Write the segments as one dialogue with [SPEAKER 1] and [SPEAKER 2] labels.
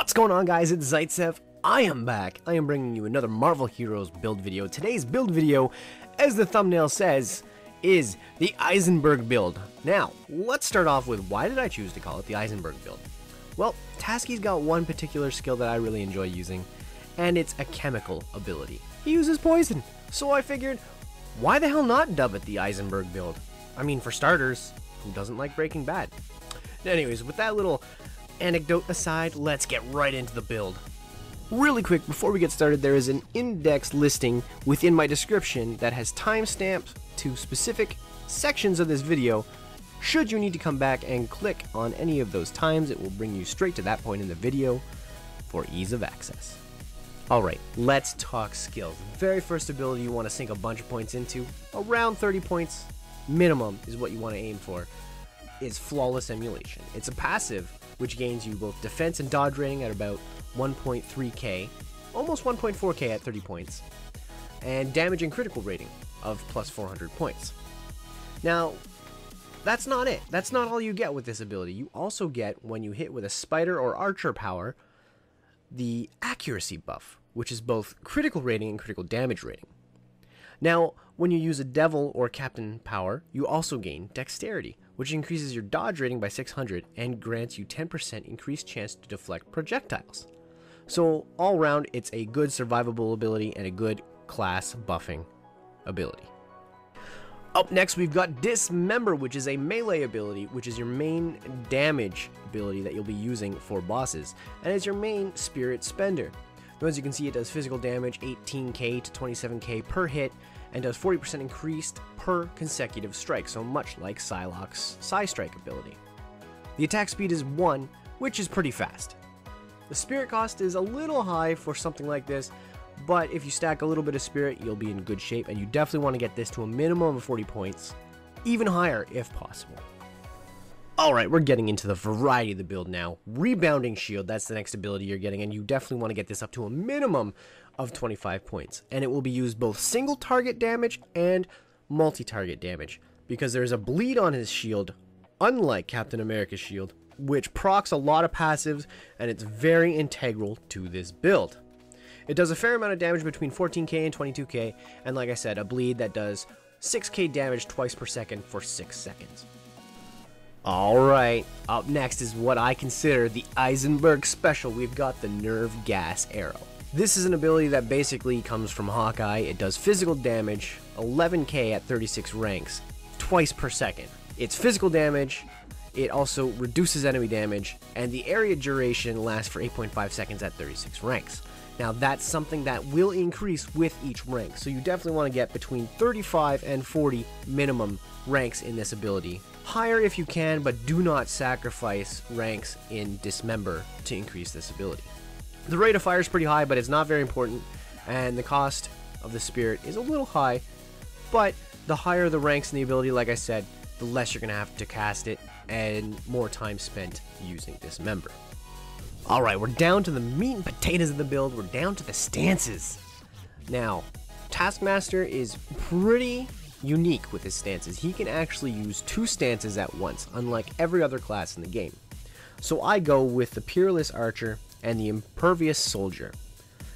[SPEAKER 1] What's going on, guys? It's Zaitsev. I am back. I am bringing you another Marvel Heroes build video. Today's build video, as the thumbnail says, is the Heisenberg build. Now, let's start off with why did I choose to call it the Heisenberg build? Well, Tasky's got one particular skill that I really enjoy using, and it's a chemical ability. He uses poison, so I figured, why the hell not dub it the Heisenberg build? I mean, for starters, who doesn't like Breaking Bad? Anyways, with that little anecdote aside, let's get right into the build. Really quick, before we get started, there is an index listing within my description that has timestamps to specific sections of this video. Should you need to come back and click on any of those times, it will bring you straight to that point in the video for ease of access. Alright, let's talk skills. The very first ability you want to sink a bunch of points into, around 30 points minimum is what you want to aim for, is Flawless Emulation. It's a passive which gains you both defense and dodge rating at about 1.3k, almost 1.4k at 30 points, and damage and critical rating of plus 400 points. Now, that's not it. That's not all you get with this ability. You also get, when you hit with a spider or archer power, the accuracy buff, which is both critical rating and critical damage rating. Now, when you use a devil or captain power, you also gain dexterity, which increases your dodge rating by 600 and grants you 10% increased chance to deflect projectiles. So all around, it's a good survivable ability and a good class buffing ability. Up next, we've got Dismember, which is a melee ability, which is your main damage ability that you'll be using for bosses, and is your main spirit spender. Now, as you can see, it does physical damage 18k to 27k per hit, and does 40% increased per consecutive strike, so much like Psylocke's Psystrike ability. The attack speed is 1, which is pretty fast. The spirit cost is a little high for something like this, but if you stack a little bit of spirit, you'll be in good shape, and you definitely want to get this to a minimum of 40 points, even higher if possible. Alright, we're getting into the variety of the build now. Rebounding Shield, that's the next ability you're getting, and you definitely want to get this up to a minimum of 25 points. And it will be used both single target damage and multi-target damage, because there's a bleed on his shield, unlike Captain America's shield, which procs a lot of passives, and it's very integral to this build. It does a fair amount of damage between 14k and 22k, and like I said, a bleed that does 6k damage twice per second for 6 seconds. Alright, up next is what I consider the Heisenberg special. We've got the Nerve Gas Arrow. This is an ability that basically comes from Hawkeye. It does physical damage, 11k at 36 ranks, twice per second. It's physical damage, it also reduces enemy damage, and the area duration lasts for 8.5 seconds at 36 ranks. Now, that's something that will increase with each rank, so you definitely want to get between 35 and 40 minimum ranks in this ability. Higher if you can, but do not sacrifice ranks in Dismember to increase this ability. The rate of fire is pretty high, but it's not very important, and the cost of the spirit is a little high, but the higher the ranks in the ability, like I said, the less you're going to have to cast it, and more time spent using Dismember. Alright, we're down to the meat and potatoes of the build. We're down to the stances. Now, Taskmaster is pretty unique with his stances. He can actually use 2 stances at once, unlike every other class in the game. So I go with the Peerless Archer and the Impervious Soldier.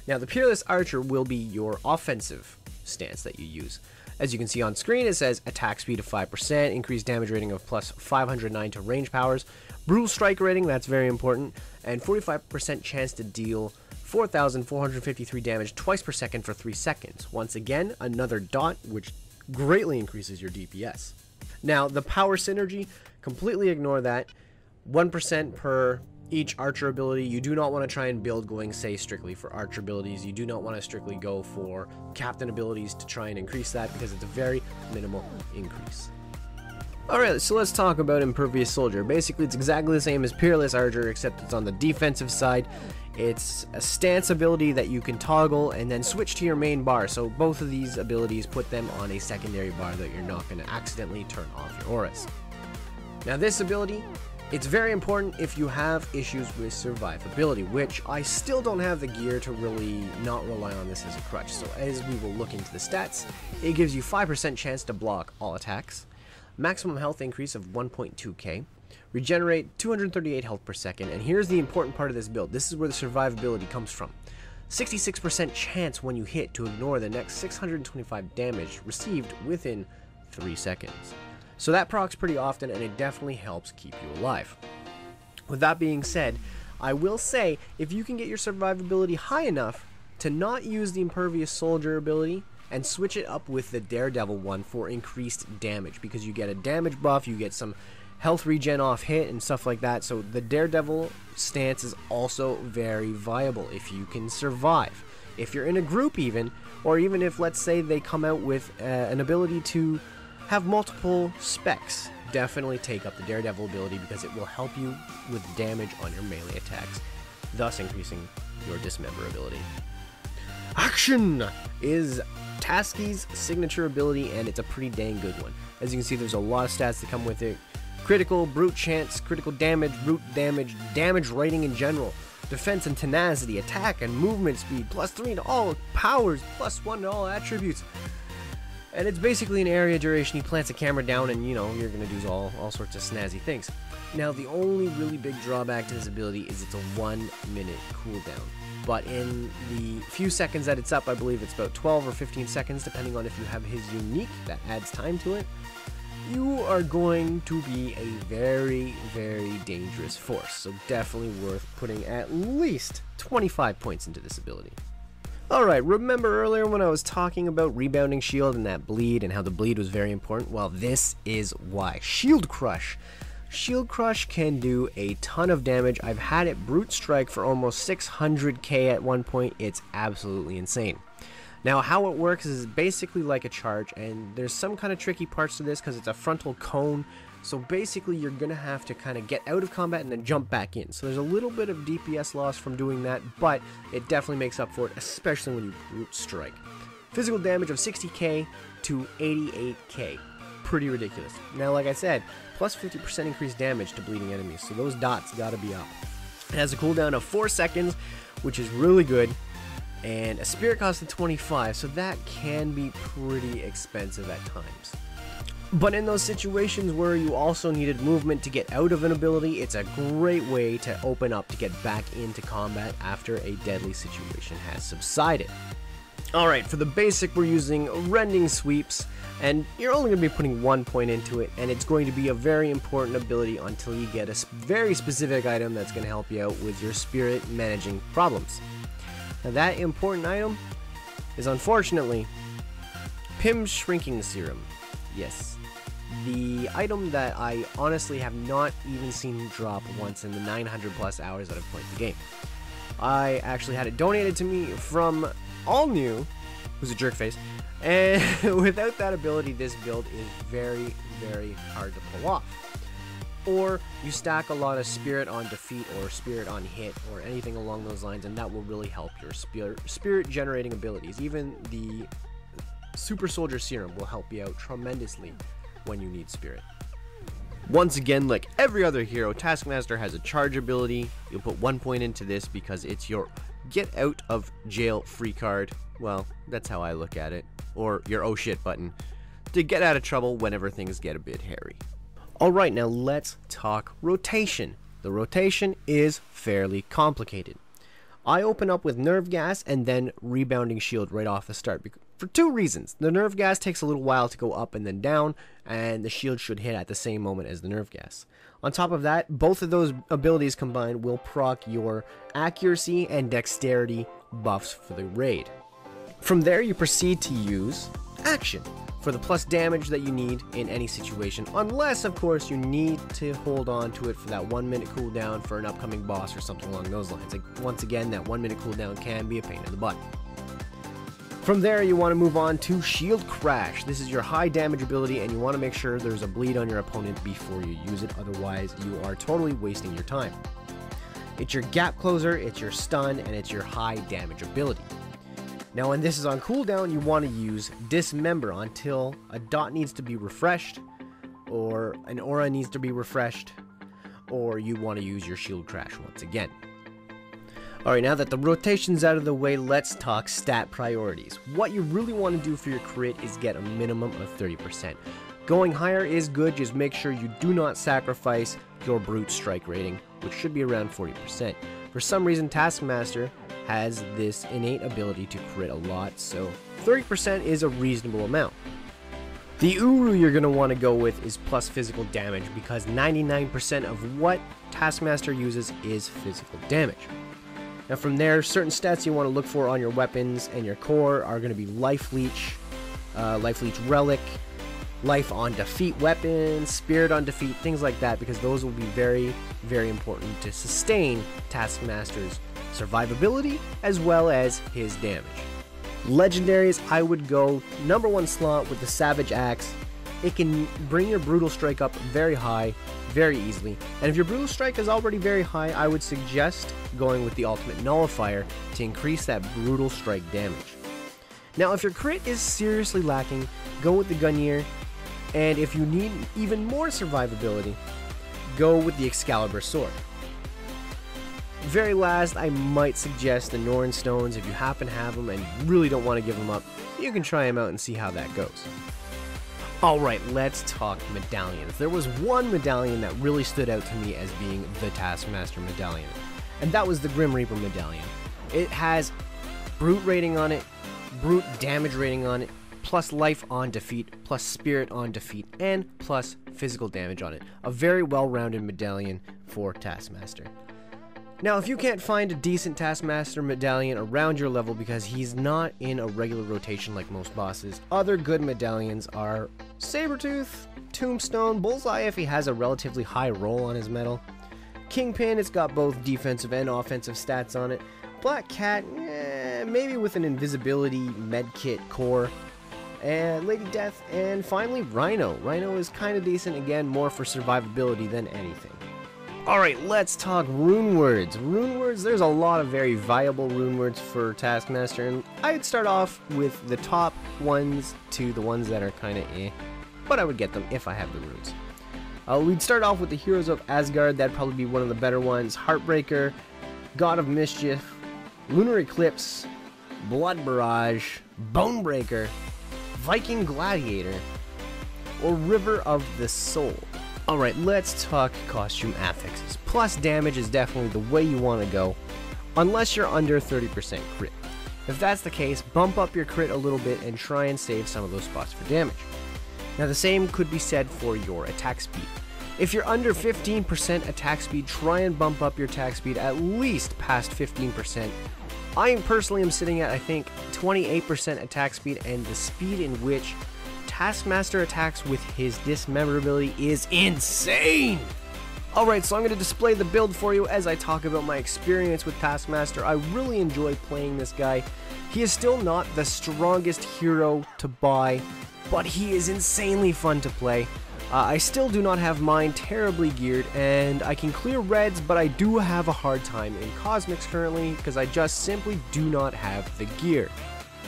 [SPEAKER 1] Now, the Peerless Archer will be your offensive stance that you use. As you can see on screen, it says attack speed of 5%, increased damage rating of plus 509 to range powers, brutal strike rating, that's very important, and 45% chance to deal 4,453 damage twice per second for 3 seconds. Once again, another dot, which greatly increases your DPS. Now, the power synergy, completely ignore that. 1% per each archer ability. You do not want to try and build going, say, strictly for archer abilities. You do not want to strictly go for captain abilities to try and increase that, because it's a very minimal increase. Alright, so let's talk about Impervious Soldier. Basically, it's exactly the same as Peerless Archer, except it's on the defensive side. It's a stance ability that you can toggle and then switch to your main bar. So both of these abilities put them on a secondary bar that you're not going to accidentally turn off your auras. Now, this ability, it's very important if you have issues with survivability, which I still don't have the gear to really not rely on this as a crutch. So as we will look into the stats, it gives you 5% chance to block all attacks, maximum health increase of 1.2k, Regenerate 238 health per second, and here's the important part of this build. This is where the survivability comes from. 66% chance when you hit to ignore the next 625 damage received within 3 seconds. So that procs pretty often, and it definitely helps keep you alive. With that being said, I will say, if you can get your survivability high enough to not use the Impervious Soldier ability, and switch it up with the Daredevil one for increased damage, because you get a damage buff, you get some health regen off hit and stuff like that. So the Daredevil stance is also very viable if you can survive. If you're in a group even, or even if, let's say, they come out with an ability to have multiple specs, definitely take up the Daredevil ability, because it will help you with damage on your melee attacks, thus increasing your dismemberability. Action is Tasky's signature ability, and it's a pretty dang good one. As you can see, there's a lot of stats that come with it. Critical, brute chance, critical damage, brute damage, damage rating in general, defense and tenacity, attack and movement speed, +3 to all powers, +1 to all attributes. And it's basically an area duration. He plants a camera down and, you know, you're going to do all sorts of snazzy things. Now, the only really big drawback to this ability is it's a 1-minute cooldown. But in the few seconds that it's up, I believe it's about 12 or 15 seconds, depending on if you have his unique, that adds time to it, you are going to be a very, very dangerous force. So definitely worth putting at least 25 points into this ability. Alright, remember earlier when I was talking about Rebounding Shield and that bleed and how the bleed was very important? Well, this is why. Shield Crush. Shield Crush can do a ton of damage. I've had it brute strike for almost 600k at one point. It's absolutely insane. Now, how it works is basically like a charge, and there's some kind of tricky parts to this because it's a frontal cone. So basically, you're going to have to kind of get out of combat and then jump back in. So there's a little bit of DPS loss from doing that, but it definitely makes up for it, especially when you brute strike. Physical damage of 60k to 88k. Pretty ridiculous. Now, like I said, plus 50% increased damage to bleeding enemies, so those dots gotta be up. It has a cooldown of 4 seconds, which is really good, and a spirit cost of 25, so that can be pretty expensive at times. But in those situations where you also needed movement to get out of an ability, it's a great way to open up to get back into combat after a deadly situation has subsided. Alright, for the basic, we're using Rending Sweeps, and you're only going to be putting 1 point into it, and it's going to be a very important ability until you get a very specific item that's going to help you out with your spirit managing problems. Now, that important item is, unfortunately, Pim's Shrinking Serum. Yes, the item that I honestly have not even seen drop once in the 900 plus hours that I've played the game. I actually had it donated to me from All New, who's a jerkface, and without that ability, this build is very, very hard to pull off. Or you stack a lot of spirit on defeat or spirit on hit or anything along those lines, and that will really help your spirit generating abilities. Even the Super Soldier Serum will help you out tremendously when you need spirit. Once again, like every other hero, Taskmaster has a charge ability. You'll put 1 point into this because it's your get out of jail free card. Well, that's how I look at it. Or your oh shit button to get out of trouble whenever things get a bit hairy. Alright, now let's talk rotation. The rotation is fairly complicated. I open up with Nerve Gas and then Rebounding Shield right off the start for 2 reasons. The Nerve Gas takes a little while to go up and then down, and the shield should hit at the same moment as the Nerve Gas. On top of that, both of those abilities combined will proc your accuracy and dexterity buffs for the raid. From there, you proceed to use Action for the plus damage that you need in any situation, unless, of course, you need to hold on to it for that 1 minute cooldown for an upcoming boss or something along those lines. Like, once again, that 1 minute cooldown can be a pain in the butt. From there, you want to move on to Shield Crash. This is your high damage ability, and you want to make sure there's a bleed on your opponent before you use it, otherwise you are totally wasting your time. It's your gap closer, it's your stun, and it's your high damage ability. Now, when this is on cooldown, you want to use Dismember until a dot needs to be refreshed, or an aura needs to be refreshed, or you want to use your Shield Crash once again. Alright, now that the rotation's out of the way, let's talk stat priorities. What you really want to do for your crit is get a minimum of 30%. Going higher is good, just make sure you do not sacrifice your brute strike rating, which should be around 40%. For some reason, Taskmaster has this innate ability to crit a lot, so 30% is a reasonable amount. The Uru you're going to want to go with is plus physical damage, because 99% of what Taskmaster uses is physical damage. Now from there, certain stats you want to look for on your weapons and your core are going to be Life Leech Relic, Life on Defeat weapons, Spirit on Defeat, things like that, because those will be very, very important to sustain Taskmaster's survivability as well as his damage. Legendaries, I would go number 1 slot with the Savage Axe. It can bring your Brutal Strike up very high, very easily. And if your Brutal Strike is already very high, I would suggest going with the Ultimate Nullifier to increase that Brutal Strike damage. Now, if your crit is seriously lacking, go with the Gunyear. And if you need even more survivability, go with the Excalibur Sword. Very last, I might suggest the Norn Stones. If you happen to have them and you really don't want to give them up, you can try them out and see how that goes. Alright, let's talk medallions. There was one medallion that really stood out to me as being the Taskmaster medallion, and that was the Grim Reaper medallion. It has brute rating on it, brute damage rating on it, plus life on defeat, plus spirit on defeat, and plus physical damage on it. A very well-rounded medallion for Taskmaster. Now, if you can't find a decent Taskmaster medallion around your level because he's not in a regular rotation like most bosses, other good medallions are Sabretooth, Tombstone, Bullseye if he has a relatively high roll on his medal, Kingpin, it's got both defensive and offensive stats on it, Black Cat, maybe with an invisibility medkit core, and Lady Death, and finally Rhino. Rhino is kind of decent, again, more for survivability than anything. Alright, let's talk rune words. Rune words, there's a lot of very viable rune words for Taskmaster, and I'd start off with the top ones to the ones that are kind of but I would get them if I have the runes. We'd start off with the Heroes of Asgard, that'd probably be one of the better ones. Heartbreaker, God of Mischief, Lunar Eclipse, Blood Barrage, Bonebreaker, Viking Gladiator, or River of the Soul. Alright, let's talk costume affixes. Plus damage is definitely the way you want to go, unless you're under 30% crit. If that's the case, bump up your crit a little bit and try and save some of those spots for damage. Now the same could be said for your attack speed. If you're under 15% attack speed, try and bump up your attack speed at least past 15%. I personally am sitting at, I think, 28% attack speed, and the speed in which Taskmaster attacks with his dismemberability is insane! Alright, so I'm going to display the build for you as I talk about my experience with Taskmaster. I really enjoy playing this guy. He is still not the strongest hero to buy, but he is insanely fun to play. I still do not have mine terribly geared, and I can clear reds, but I do have a hard time in Cosmics currently because I just simply do not have the gear.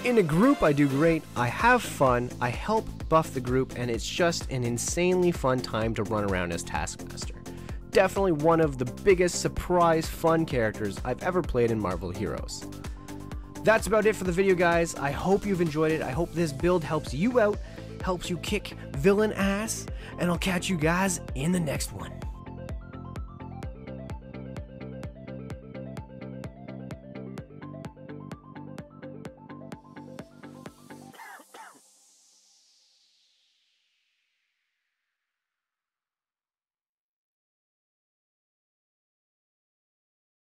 [SPEAKER 1] In a group, I do great, I have fun, I help buff the group, and it's just an insanely fun time to run around as Taskmaster. Definitely one of the biggest surprise fun characters I've ever played in Marvel Heroes. That's about it for the video, guys. I hope you've enjoyed it. I hope this build helps you out, helps you kick villain ass, and I'll catch you guys in the next one.